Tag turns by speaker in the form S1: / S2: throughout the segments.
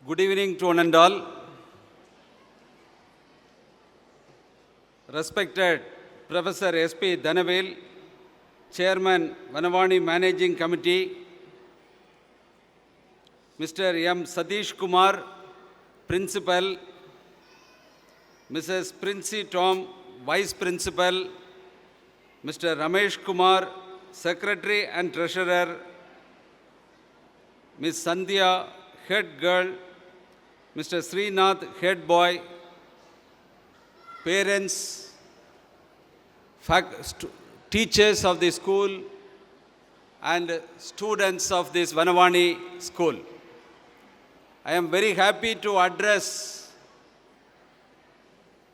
S1: Good evening to one and all. Respected Professor S.P. Dhanavil, Chairman, Vanavani Managing Committee, Mr. M. Satish Kumar, Principal, Mrs. Princey Tom, Vice Principal, Mr. Ramesh Kumar, Secretary and Treasurer, Ms. Sandhya, Head Girl, Mr. Srinath, Head Boy, parents, teachers of the school, and students of this Vanavani school. I am very happy to address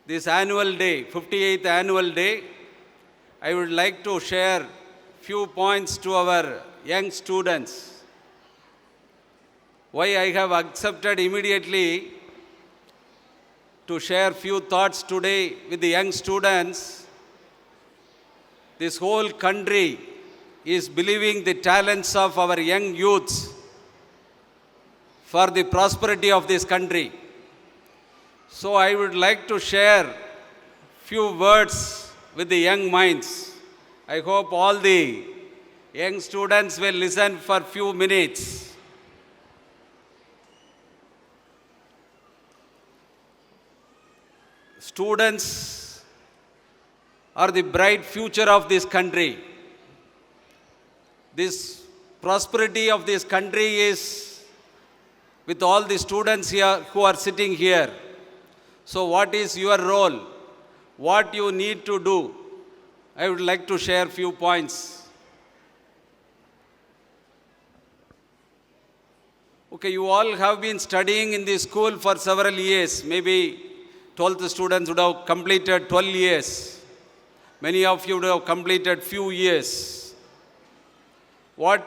S1: this annual day, 58th annual day. I would like to share few points to our young students. Why I have accepted immediately to share few thoughts today with the young students. This whole country is believing the talents of our young youths for the prosperity of this country. So I would like to share few words with the young minds. I hope all the young students will listen for few minutes. Students are the bright future of this country. This prosperity of this country is with all the students here who are sitting here. So what is your role? What you need to do? I would like to share few points. Okay, you all have been studying in this school for several years. Maybe 12th students would have completed 12 years. Many of you would have completed few years. What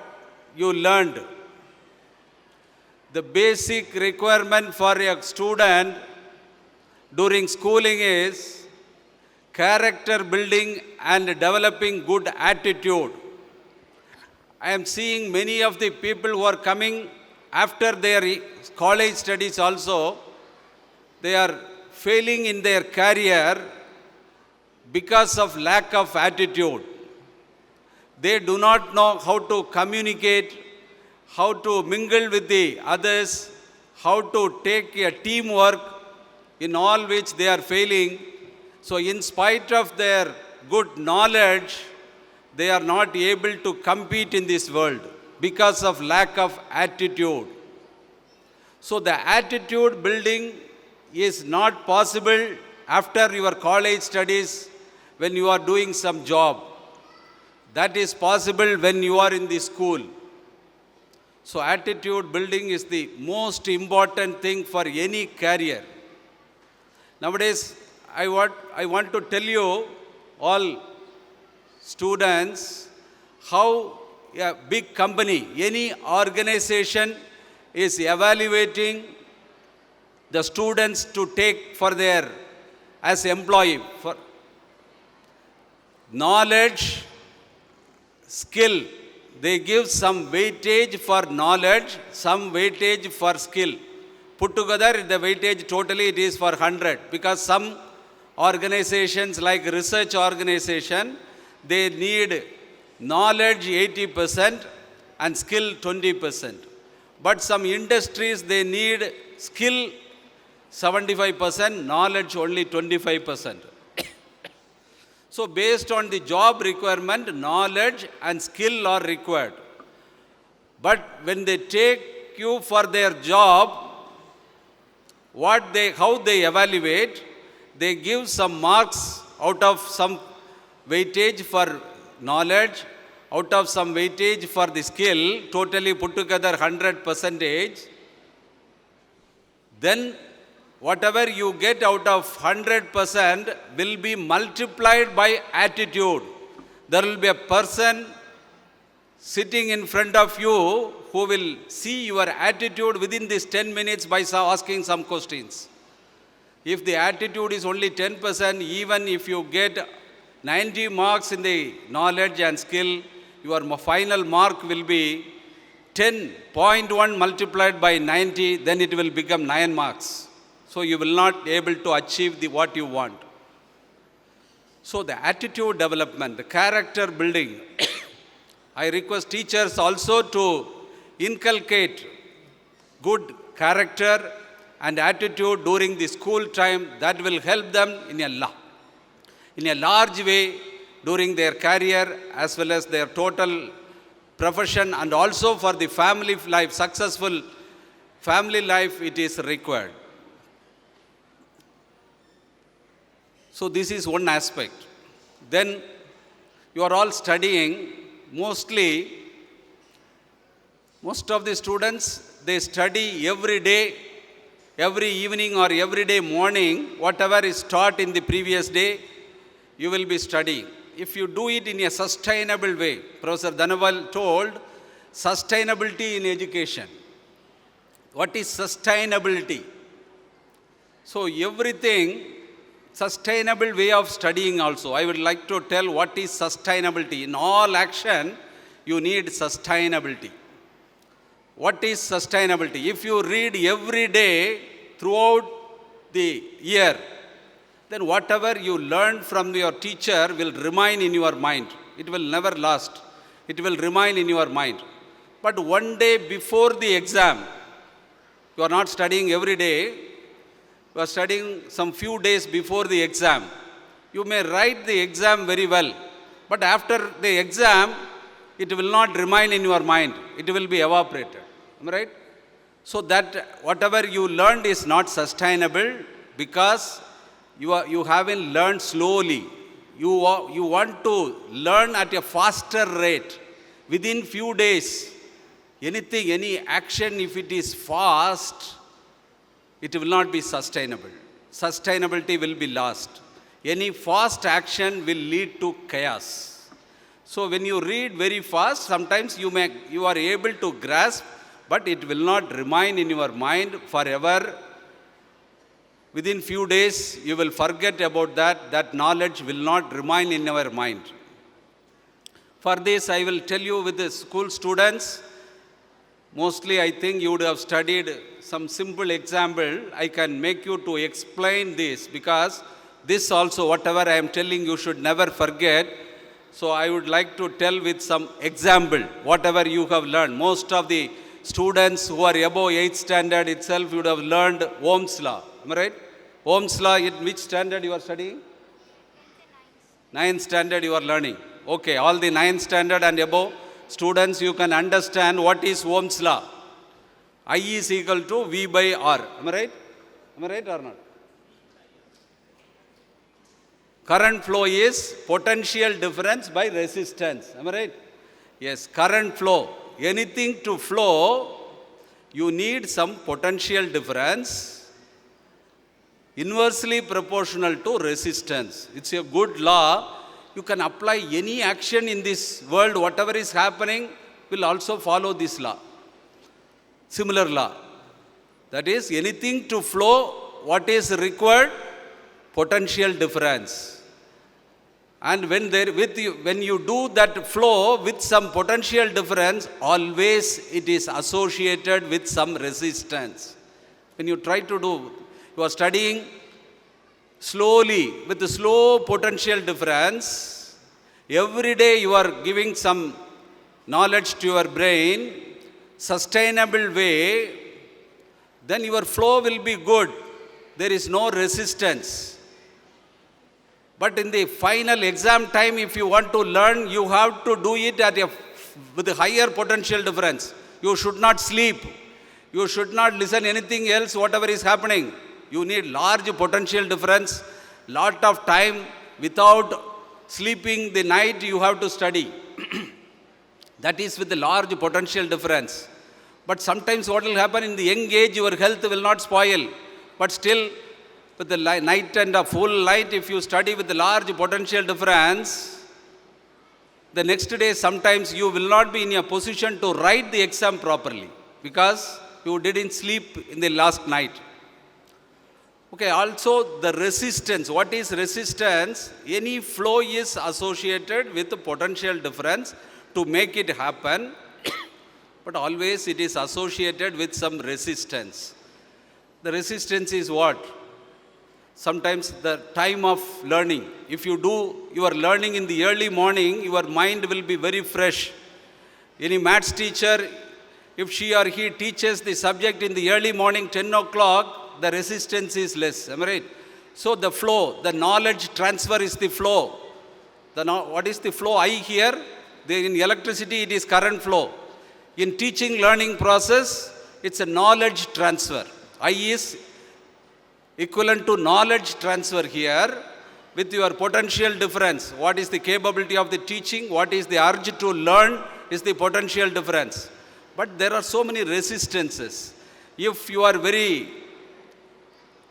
S1: you learned? The basic requirement for a student during schooling is character building and developing good attitude. I am seeing many of the people who are coming after their college studies also, they are failing in their career because of lack of attitude. They do not know how to communicate, how to mingle with the others, how to take a teamwork, in all which they are failing. So in spite of their good knowledge, they are not able to compete in this world because of lack of attitude. So the attitude building is not possible after your college studies when you are doing some job. That is possible when you are in the school. So attitude building is the most important thing for any career. Nowadays, I want to tell you all students how a big company, any organization is evaluating the students to take for their as employee for knowledge, skill. They give some weightage for knowledge, some weightage for skill. Put together the weightage totally it is for 100, because some organizations like research organization, they need knowledge 80% and skill 20%. But some industries they need skill 75%, knowledge only 25%. So based on the job requirement, knowledge and skill are required. But when they take you for their job, how they evaluate, they give some marks out of some weightage for knowledge, out of some weightage for the skill, totally put together 100%. Then whatever you get out of 100% will be multiplied by attitude. There will be a person sitting in front of you who will see your attitude within this 10 minutes by asking some questions. If the attitude is only 10%, even if you get 90 marks in the knowledge and skill, your final mark will be 10.1 multiplied by 90, then it will become 9 marks. So you will not able to achieve what you want. So the attitude development, the character building, I request teachers also to inculcate good character and attitude during the school time. That will help them in a large way during their career as well as their total profession, and also for the family life, successful family life, it is required. So this is one aspect. Then you are all studying. Most of the students, they study every day, every evening or every day morning, whatever is taught in the previous day, you will be studying. If you do it in a sustainable way, Professor Vanavani told, sustainability in education. What is sustainability? So everything, sustainable way of studying also. I would like to tell what is sustainability. In all action, you need sustainability. What is sustainability? If you read every day throughout the year, then whatever you learn from your teacher will remain in your mind. It will never last. It will remain in your mind. But one day before the exam, you are not studying every day, you are studying some few days before the exam. You may write the exam very well, but after the exam, it will not remain in your mind. It will be evaporated. Am I right? So that whatever you learned is not sustainable, because you haven't learned slowly. You want to learn at a faster rate. Within few days, any action, if it is fast, it will not be sustainable. Sustainability will be lost. Any fast action will lead to chaos. So when you read very fast, sometimes you are able to grasp, but it will not remain in your mind forever. Within few days, you will forget about that. That knowledge will not remain in our mind. For this, I will tell you with the school students, mostly I think you would have studied some simple example. I can make you to explain this, because this also, whatever I am telling, you should never forget. So I would like to tell with some example, whatever you have learned. Most of the students who are above 8th standard itself, you would have learned Ohm's law. Am I right? Ohm's law, in which standard you are studying? 9th standard you are learning. Okay, all the 9th standard and above students, you can understand what is Ohm's law. I is equal to V by R. Am I right? Am I right or not? Current flow is potential difference by resistance. Am I right? Yes, current flow. Anything to flow, you need some potential difference inversely proportional to resistance. It's a good law. You can apply any action in this world, whatever is happening will also follow this law. Similar law. That is, anything to flow, what is required? Potential difference. And when you do that flow with some potential difference, always it is associated with some resistance. When you try to do, you are studying slowly with the slow potential difference, every day you are giving some knowledge to your brain, sustainable way, then your flow will be good. There is no resistance. But in the final exam time, if you want to learn, you have to do it with a higher potential difference. You should not sleep. You should not listen anything else, whatever is happening. You need large potential difference, lot of time. Without sleeping the night, you have to study. That is with the large potential difference. But sometimes what will happen in the young age, your health will not spoil. But still, with the night and a full light, if you study with the large potential difference, the next day sometimes you will not be in a position to write the exam properly, because you didn't sleep in the last night. Okay, also the resistance. What is resistance? Any flow is associated with the potential difference. To make it happen, but always it is associated with some resistance. The resistance is what? Sometimes the time of learning. If you do your learning in the early morning, your mind will be very fresh. Any maths teacher, if she or he teaches the subject in the early morning, 10 o'clock, the resistance is less. Am I right? So the flow, the knowledge transfer is the flow. What is the flow? I here, in electricity, it is current flow. In teaching learning process, it's a knowledge transfer. I is equivalent to knowledge transfer here with your potential difference. What is the capability of the teaching? What is the urge to learn is the potential difference. But there are so many resistances. If you are very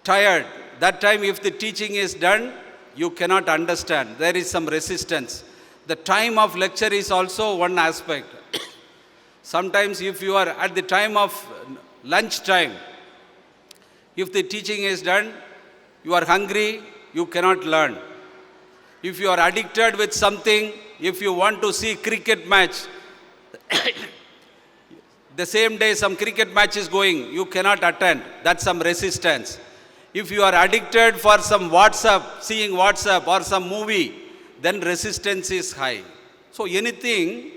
S1: tired, that time if the teaching is done, you cannot understand. There is some resistance. The time of lecture is also one aspect. Sometimes if you are at the time of lunch time, if the teaching is done, you are hungry, you cannot learn. If you are addicted with something, if you want to see cricket match, the same day some cricket match is going, you cannot attend. That's some resistance. If you are addicted for some WhatsApp, seeing WhatsApp or some movie, then resistance is high. So anything,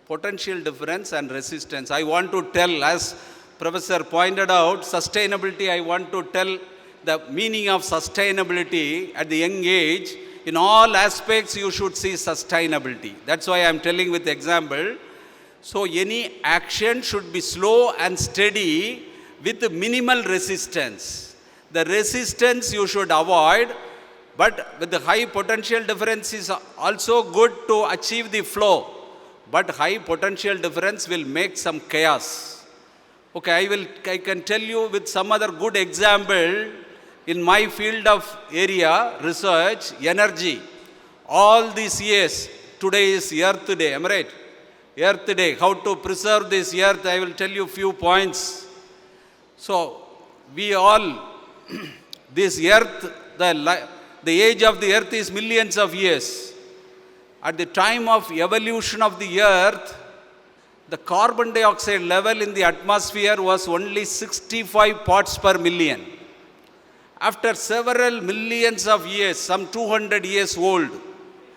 S1: potential difference and resistance. I want to tell, as Professor pointed out, sustainability, I want to tell the meaning of sustainability at the young age. In all aspects, you should see sustainability. That's why I am telling with example. So any action should be slow and steady with minimal resistance. The resistance you should avoid, but with the high potential difference is also good to achieve the flow. But high potential difference will make some chaos. Okay, I can tell you with some other good example in my field of area, research, energy. All these years, today is Earth Day, am I right? Earth Day, how to preserve this earth, I will tell you few points. So, we all, this earth, the age of the earth is millions of years. At the time of evolution of the earth, the carbon dioxide level in the atmosphere was only 65 parts per million. After several millions of years, some 200 years old,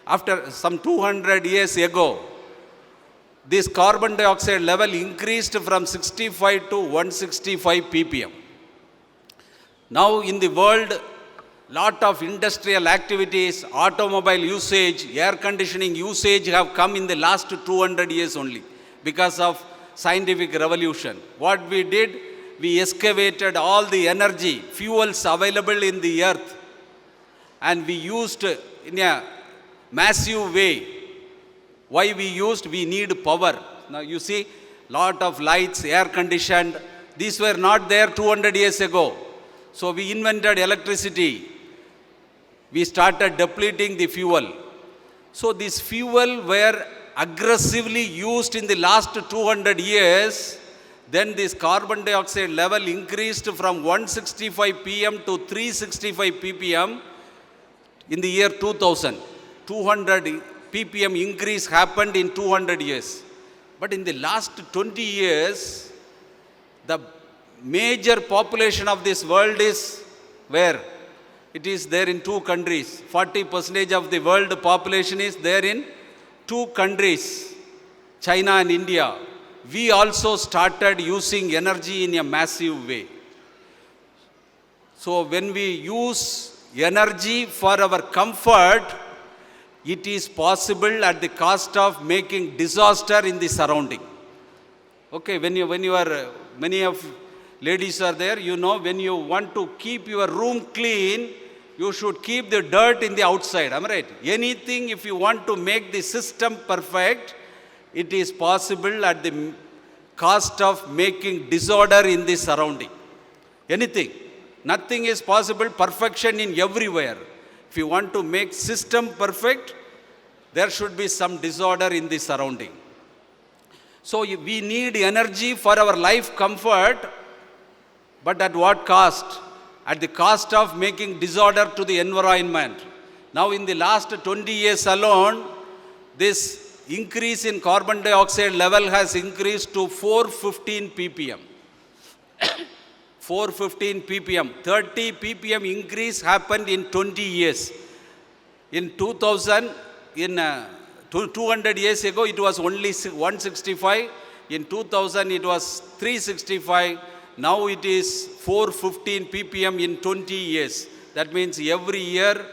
S1: after some 200 years ago, this carbon dioxide level increased from 65 to 165 ppm. Now in the world, lot of industrial activities, automobile usage, air conditioning usage have come in the last 200 years only because of scientific revolution. What we did, we excavated all the energy, fuels available in the earth, and we used in a massive way. Why we used? We need power. Now you see, lot of lights, air conditioned, these were not there 200 years ago. So we invented electricity. We started depleting the fuel. So this fuel were aggressively used in the last 200 years. Then this carbon dioxide level increased from 165 pm to 365 ppm in the year 2000. 200 ppm increase happened in 200 years. But in the last 20 years, the major population of this world is where? It is there in two countries. 40% of the world population is there in two countries, China and India. We also started using energy in a massive way. So when we use energy for our comfort, it is possible at the cost of making disaster in the surrounding. Okay, when you are, many of ladies are there, you know, when you want to keep your room clean, you should keep the dirt in the outside, am I right? Anything, if you want to make the system perfect, it is possible at the cost of making disorder in the surrounding. Anything. Nothing is possible, perfection in everywhere. If you want to make system perfect, there should be some disorder in the surrounding. So we need energy for our life comfort, but at what cost? At the cost of making disorder to the environment. Now in the last 20 years alone, this increase in carbon dioxide level has increased to 415 ppm. 415 ppm. 30 ppm increase happened in 20 years. In 2000, 200 years ago, it was only 165. In 2000, it was 365. Now it is 415 ppm in 20 years. That means every year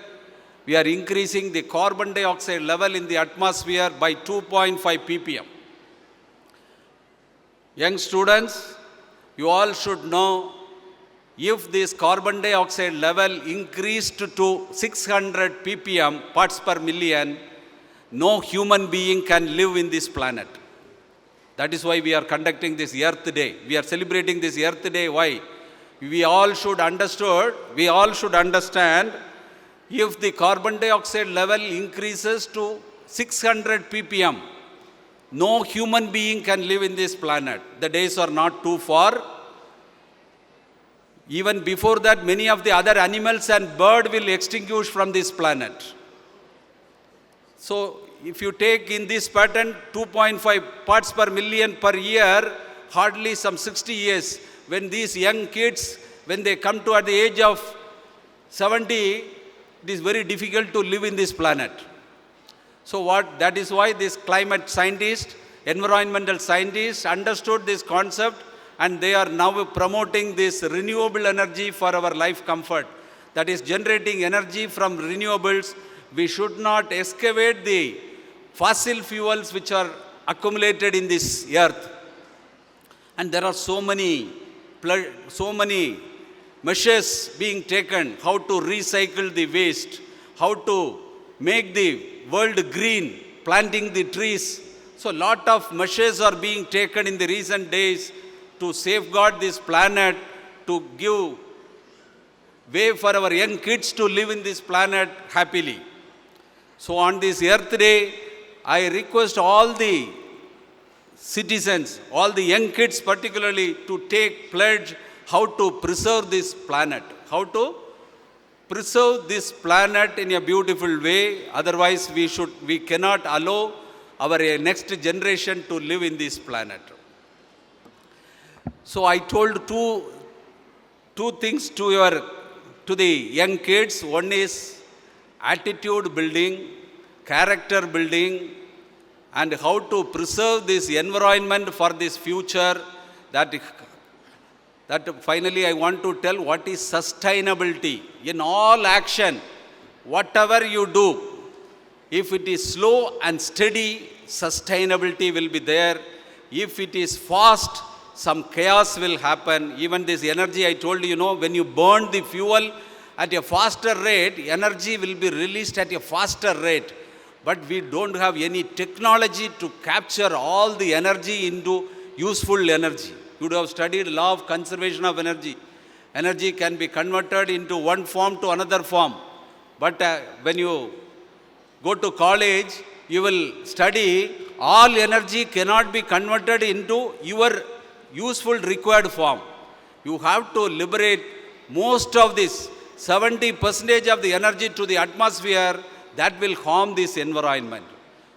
S1: we are increasing the carbon dioxide level in the atmosphere by 2.5 ppm. Young students, you all should know, if this carbon dioxide level increased to 600 ppm, parts per million, no human being can live in this planet. That is why we are conducting this Earth Day. We are celebrating this Earth Day. Why? We all should understand, if the carbon dioxide level increases to 600 ppm, no human being can live in this planet. The days are not too far. Even before that, many of the other animals and bird will extinguish from this planet. So, if you take in this pattern 2.5 parts per million per year, hardly some 60 years, when these young kids, when they come to at the age of 70, it is very difficult to live in this planet. So that is why this climate scientists, environmental scientists understood this concept, and they are now promoting this renewable energy for our life comfort. That is generating energy from renewables. We should not excavate the fossil fuels which are accumulated in this earth. And there are so many measures being taken, how to recycle the waste, how to make the world green, planting the trees. So lot of measures are being taken in the recent days to safeguard this planet, to give way for our young kids to live in this planet happily. So on this Earth Day, I request all the citizens, all the young kids particularly, to take pledge how to preserve this planet, how to preserve this planet in a beautiful way. Otherwise, we cannot allow our next generation to live in this planet. So I told two things to the young kids. One is attitude building, character building, and how to preserve this environment for this future. That finally I want to tell what is sustainability. In all action, whatever you do, if it is slow and steady, sustainability will be there. If it is fast, some chaos will happen. Even this energy I told you, when you burn the fuel at a faster rate, energy will be released at a faster rate. But we don't have any technology to capture all the energy into useful energy. You would have studied law of conservation of energy. Energy can be converted into one form to another form. But when you go to college, you will study all energy cannot be converted into your useful required form. You have to liberate most of this 70% of the energy to the atmosphere that will harm this environment.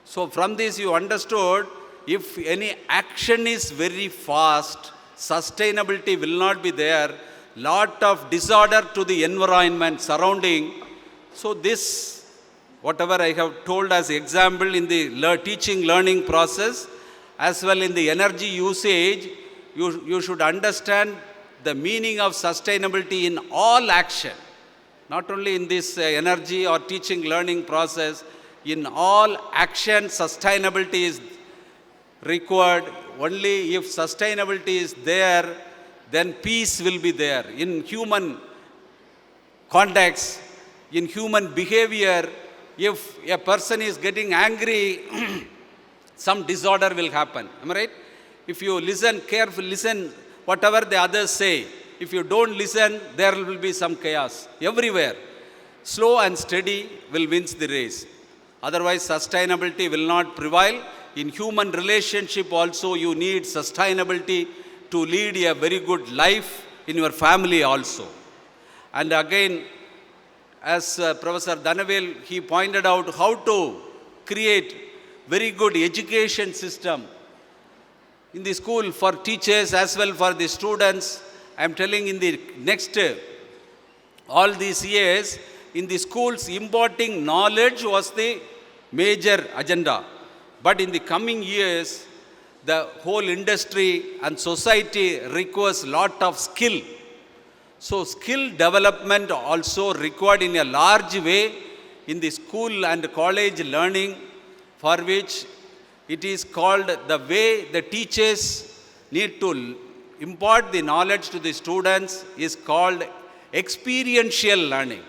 S1: So from this you understood, if any action is very fast, sustainability will not be there. Lot of disorder to the environment surrounding. So this, whatever I have told as example in the teaching learning process, as well in the energy usage, you should understand the meaning of sustainability in all action. Not only in this energy or teaching learning process, in all action sustainability is required. Only if sustainability is there, then peace will be there. In human context, in human behavior, if a person is getting angry, some disorder will happen. Am I right? If you listen carefully, listen whatever the others say. If you don't listen, there will be some chaos everywhere. Slow and steady will win the race. Otherwise, sustainability will not prevail. In human relationship also, you need sustainability to lead a very good life in your family also. And again, as Professor Dhanavel, he pointed out how to create very good education system in the school for teachers as well for the students. I am telling in the next all these years in the schools imparting knowledge was the major agenda. But in the coming years, the whole industry and society requires lot of skill. So skill development also required in a large way in the school and college learning, for which it is called the way the teachers need to impart the knowledge to the students is called experiential learning.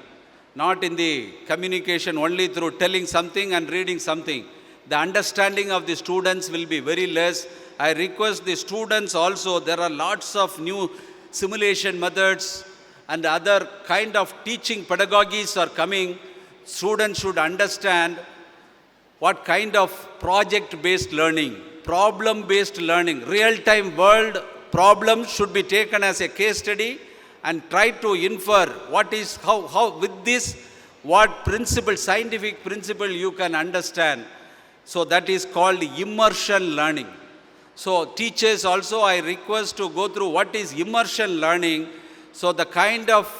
S1: Not in the communication only through telling something and reading something. The understanding of the students will be very less. I request the students also, there are lots of new simulation methods and other kind of teaching pedagogies are coming. Students should understand what kind of project-based learning, problem-based learning, real-time world problems should be taken as a case study and try to infer what is, how with this, what principle, scientific principle you can understand. So that is called immersion learning. So teachers also I request to go through what is immersion learning. So the kind of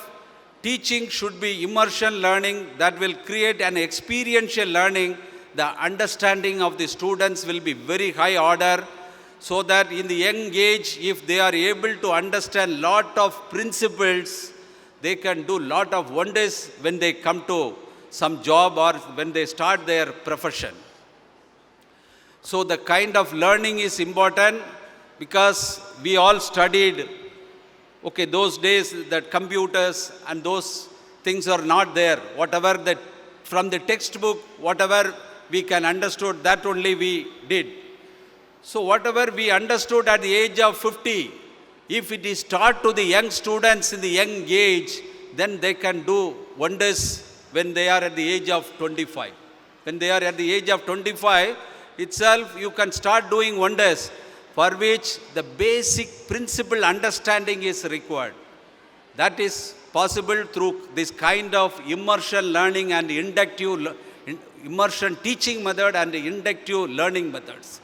S1: teaching should be immersion learning that will create an experiential learning. The understanding of the students will be very high order, so that in the young age, if they are able to understand lot of principles, they can do lot of wonders when they come to some job or when they start their profession. So the kind of learning is important, because we all studied, okay, those days that computers and those things are not there. Whatever that from the textbook, whatever we can understood, that only we did. So whatever we understood at the age of 50, if it is taught to the young students in the young age, then they can do wonders when they are at the age of 25. When they are at the age of 25 itself, you can start doing wonders, for which the basic principle understanding is required. That is possible through this kind of immersion learning and inductive immersion teaching method and inductive learning methods.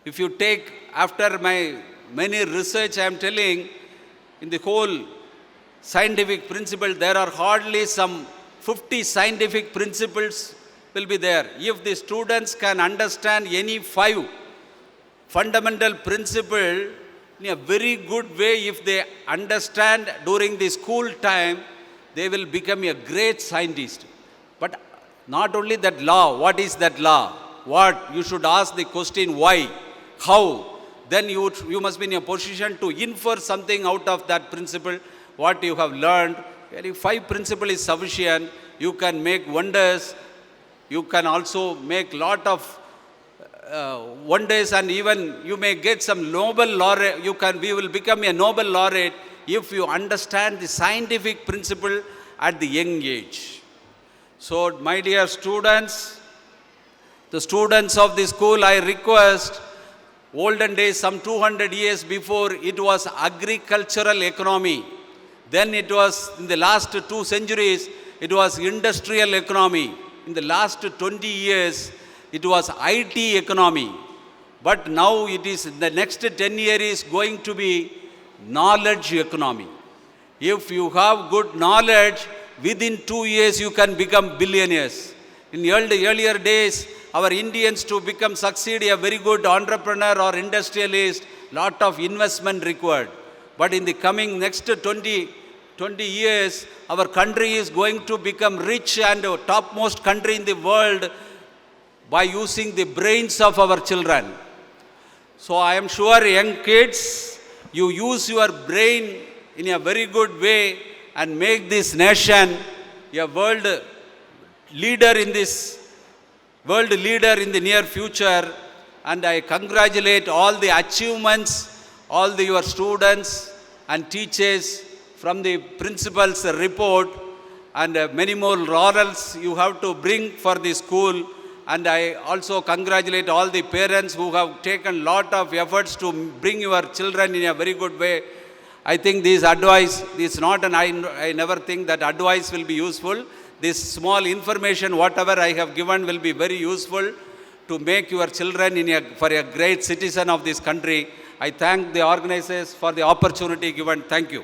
S1: If you take, after my many research, I am telling, in the whole scientific principle, there are hardly some 50 scientific principles will be there. If the students can understand any 5 fundamental principle in a very good way, if they understand during the school time, they will become a great scientist. But not only that law, what is that law? What? You should ask the question why, how. Then you must be in a position to infer something out of that principle, what you have learned. If 5 principle is sufficient, you can make wonders. You can also make lot of wonders, and even you may get some Nobel laureate. We will become a Nobel laureate if you understand the scientific principle at the young age. So, my dear students, the students of the school, I request, olden days, some 200 years before, it was agricultural economy. Then it was, in the last 2 centuries, it was industrial economy. In the last 20 years, it was IT economy. But now it is, the next 10 years is going to be knowledge economy. If you have good knowledge, within 2 years you can become billionaires. In earlier days, our Indians to succeed a very good entrepreneur or industrialist, lot of investment required. But in the coming next 20 years, our country is going to become rich and topmost country in the world by using the brains of our children. So I am sure, young kids, you use your brain in a very good way and make this nation a world leader in the near future. And I congratulate all the achievements, all your students and teachers from the principal's report, and many more laurels you have to bring for the school. And I also congratulate all the parents who have taken lot of efforts to bring your children in a very good way. I think this advice is not, and I never think that advice will be useful. this small information, whatever I have given, will be very useful to make your children for a great citizen of this country. I thank the organizers for the opportunity given. Thank you.